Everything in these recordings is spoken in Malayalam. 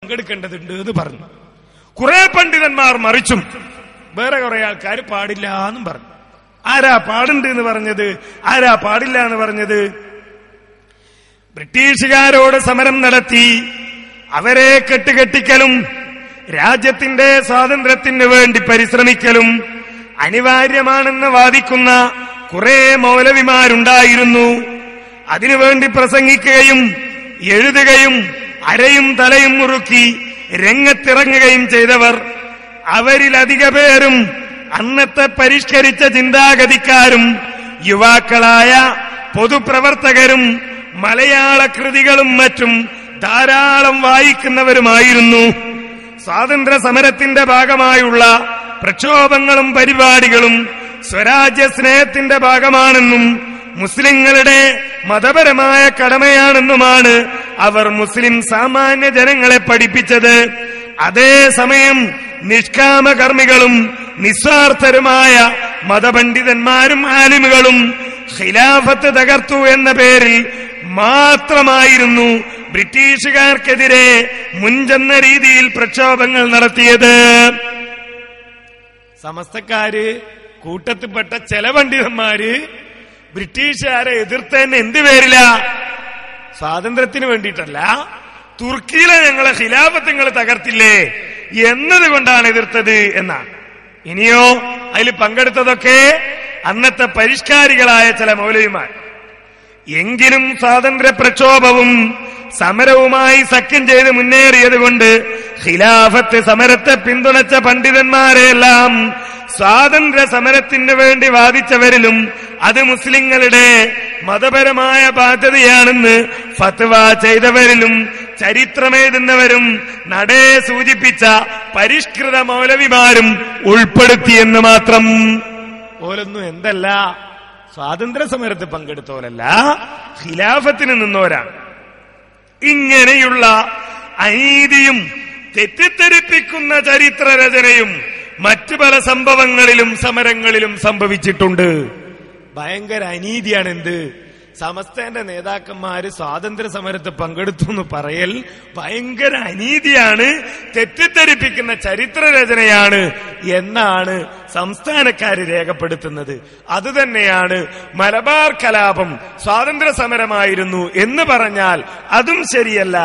പങ്കെടുക്കേണ്ടതുണ്ട് എന്ന് പറഞ്ഞു. കുറെ പണ്ഡിതന്മാർ മറിച്ചും വേറെ കുറെ ആൾക്കാർ പാടില്ല എന്നും പറഞ്ഞു. ആരാ പാടുണ്ട് എന്ന് പറഞ്ഞത്, ആരാ പാടില്ല എന്ന് പറഞ്ഞത്? ബ്രിട്ടീഷുകാരോട് സമരം നടത്തി അവരെ കെട്ടുകെട്ടിക്കലും രാജ്യത്തിന്റെ സ്വാതന്ത്ര്യത്തിന് വേണ്ടി പരിശ്രമിക്കലും അനിവാര്യമാണെന്ന് വാദിക്കുന്ന കുറെ മൗലവിമാരുണ്ടായിരുന്നു. അതിനുവേണ്ടി പ്രസംഗിക്കുകയും എഴുതുകയും അരയും തലയും മുറുക്കി രംഗത്തിറങ്ങുകയും ചെയ്തവർ. അവരിലധിക പേരും അന്നത്തെ പരിഷ്കരിച്ച ചിന്താഗതിക്കാരും യുവാക്കളായ പൊതുപ്രവർത്തകരും മലയാള കൃതികളും മറ്റും ധാരാളം വായിക്കുന്നവരുമായിരുന്നു. സ്വാതന്ത്ര്യ സമരത്തിന്റെ ഭാഗമായുള്ള പ്രക്ഷോഭങ്ങളും പരിപാടികളും സ്വരാജ്യ സ്നേഹത്തിന്റെ ഭാഗമാണെന്നും മുസ്ലിങ്ങളുടെ മതപരമായ കടമയാണെന്നുമാണ് അവർ മുസ്ലിം സാമാന്യ ജനങ്ങളെ പഠിപ്പിച്ചത്. അതേസമയം നിഷ്കാമകർമ്മികളും നിസ്വാർത്ഥരുമായ മതപണ്ഡിതന്മാരും ആലിമുകളും ഖിലാഫത്ത് തകർത്തു എന്ന പേരിൽ മാത്രമായിരുന്നു ബ്രിട്ടീഷുകാർക്കെതിരെ മുൻചെന്ന രീതിയിൽ പ്രക്ഷോഭങ്ങൾ നടത്തിയത്. സമസ്തക്കാര് കൂട്ടത്തിൽപ്പെട്ട ചില പണ്ഡിതന്മാര് ബ്രിട്ടീഷുകാരെ എതിർത്തന്നെ എന്ത് പേരില? സ്വാതന്ത്ര്യത്തിന് വേണ്ടിയിട്ടല്ല, തുർക്കിയിലെ ഞങ്ങളെ ഖിലാഫത്ത് നിങ്ങൾ തകർത്തില്ലേ എന്നതുകൊണ്ടാണ് എതിർത്തത് എന്നാണ്. ഇനിയോ അതിൽ പങ്കെടുത്തതൊക്കെ അന്നത്തെ പരിഷ്കാരികളായ ചില മൗലവിമാർ. എങ്കിലും സ്വാതന്ത്ര്യ പ്രക്ഷോഭവും സമരവുമായി സഖ്യം ചെയ്ത് മുന്നേറിയത് കൊണ്ട് ഖിലാഫത്ത് സമരത്തെ പിന്തുണച്ച പണ്ഡിതന്മാരെല്ലാം സ്വാതന്ത്ര്യ സമരത്തിന് വേണ്ടി വാദിച്ചവരിലും അത് മുസ്ലിങ്ങളുടെ മതപരമായ ബാധ്യതയാണെന്ന് ഫത്വ ചെയ്തവരിലും ചരിത്രമെഴുതുന്നവരും നടേ സൂചിപ്പിച്ച പരിഷ്കൃത മൗലവിമാരും ഉൾപ്പെടുത്തിയെന്ന് മാത്രം. ഓലൊന്നും എന്തല്ല, സ്വാതന്ത്ര്യ സമരത്തിൽ പങ്കെടുത്തോലല്ല, ഖിലാഫത്തിന് നിന്നോരാണ്. ഇങ്ങനെയുള്ള അനീതിയും തെറ്റിദ്ധരിപ്പിക്കുന്ന ചരിത്രരചനയും മറ്റു പല സംഭവങ്ങളിലും സമരങ്ങളിലും സംഭവിച്ചിട്ടുണ്ട്. ഭയങ്കര അനീതിയാണ് എന്ത്? സമസ്തന്റെ നേതാക്കന്മാര് സ്വാതന്ത്ര്യ സമരത്തിൽ പങ്കെടുത്തു എന്ന് പറയൽ ഭയങ്കര അനീതിയാണ്, തെറ്റിദ്ധരിപ്പിക്കുന്ന ചരിത്രരചനയാണ് എന്നാണ് സംസ്ഥാനക്കാര് രേഖപ്പെടുത്തുന്നത്. അതുതന്നെയാണ് മലബാർ കലാപം സ്വാതന്ത്ര്യ സമരമായിരുന്നു എന്ന് പറഞ്ഞാൽ അതും ശരിയല്ല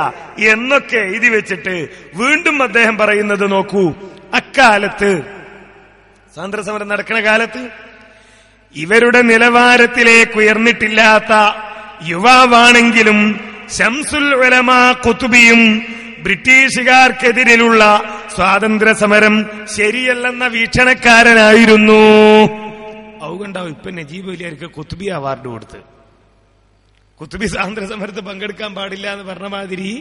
എന്നൊക്കെ എഴുതി വെച്ചിട്ട് വീണ്ടും അദ്ദേഹം പറയുന്നത് നോക്കൂ. അക്കാലത്ത് സ്വാതന്ത്ര്യ സമരം നടക്കുന്ന കാലത്ത് ഇവരുടെ നിലവാരത്തിലേക്ക് ഉയർന്നിട്ടില്ലാത്ത യുവാവാണെങ്കിലും ശംസുൽ ഉലമാ ഖുതുബിയും ബ്രിട്ടീഷുകാർക്കെതിരിലുള്ള സ്വാതന്ത്ര്യ സമരം ശരിയല്ലെന്ന വീക്ഷണക്കാരനായിരുന്നു. അതുകൊണ്ടാവും ഇപ്പൊ നജീബ് വലിയർക്ക് ഖുതുബി അവാർഡ് കൊടുത്ത്. ഖുതുബി സ്വാതന്ത്ര്യ സമരത്തിൽ പങ്കെടുക്കാൻ പാടില്ല എന്ന് പറഞ്ഞ മാതിരി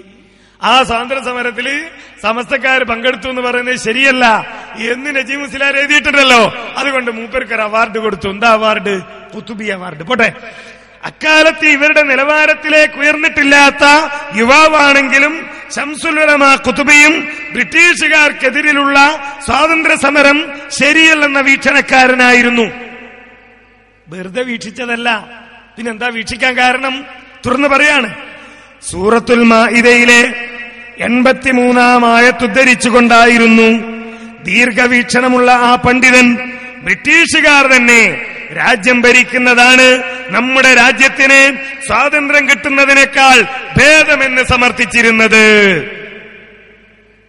ആ സ്വാതന്ത്ര്യ സമരത്തില് സമസ്തക്കാർ പങ്കെടുത്തു എന്ന് പറയുന്നത് ശരിയല്ല എന്ന് നജീബ് മുസ്ലിയാർ എഴുതിയിട്ടുണ്ടല്ലോ. അതുകൊണ്ട് മൂപ്പർക്കൊരു അവാർഡ് കൊടുത്തു. എന്താ അവാർഡ്? ഖുതുബി അവാർഡ്. പോട്ടെ, അക്കാലത്ത് ഇവരുടെ നിലവാരത്തിലേക്ക് ഉയർന്നിട്ടില്ലാത്ത യുവാവാണെങ്കിലും ശംസുൽ ഉലമാ ഖുതുബിയും ബ്രിട്ടീഷുകാർക്കെതിരിലുള്ള സ്വാതന്ത്ര്യ സമരം ശരിയല്ലെന്ന വീക്ഷണക്കാരനായിരുന്നു. വെറുതെ വീക്ഷിച്ചതല്ല, പിന്നെന്താ വീക്ഷിക്കാൻ കാരണം? തുറന്നു പറയാണ്. സൂറത്തുൽ മാഇദയിലെ 83-ാം ആയത്ത് ഉദ്ധരിച്ചുകൊണ്ടായിരുന്നു ദീർഘവീക്ഷണമുള്ള ആ പണ്ഡിതൻ ബ്രിട്ടീഷുകാർ തന്നെ രാജ്യം ഭരിക്കുന്നതാണ് നമ്മുടെ രാജ്യത്തിന് സ്വാതന്ത്ര്യം കിട്ടുന്നതിനേക്കാൾ ഭേദമെന്ന് സമർത്ഥിച്ചിരുന്നത്.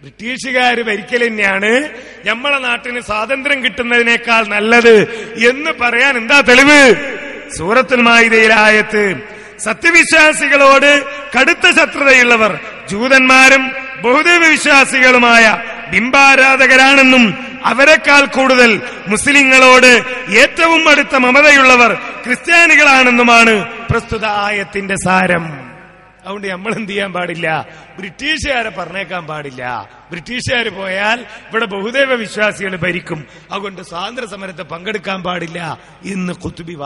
ബ്രിട്ടീഷുകാര് ഭരിക്കൽ തന്നെയാണ് നമ്മളെ നാട്ടിന് സ്വാതന്ത്ര്യം കിട്ടുന്നതിനേക്കാൾ നല്ലത് എന്ന് പറയാൻ എന്താ തെളിവ്? സൂറത്തുൽ മാഇദയിലെ ആയത്ത്. സത്യവിശ്വാസികളോട് കടുത്ത ശത്രുതയുള്ളവർ ജൂതന്മാരും ബഹുദൈവ വിശ്വാസികളുമായ ബിംബാരാധകരാണെന്നും അവരെക്കാൾ കൂടുതൽ മുസ്ലിങ്ങളോട് ഏറ്റവും അടുത്ത മമതയുള്ളവർ ക്രിസ്ത്യാനികളാണെന്നുമാണ് പ്രസ്തുത ആയത്തിന്റെ സാരം. അതുകൊണ്ട് നമ്മൾ എന്ത് ചെയ്യാൻ പാടില്ല? ബ്രിട്ടീഷുകാരെ പറഞ്ഞേക്കാൻ പാടില്ല. ബ്രിട്ടീഷുകാർ പോയാൽ ഇവിടെ ബഹുദൈവ വിശ്വാസികൾ ഭരിക്കും. അതുകൊണ്ട് സ്വാതന്ത്ര്യ സമരത്തെ പങ്കെടുക്കാൻ പാടില്ല എന്ന് ഖുതുബി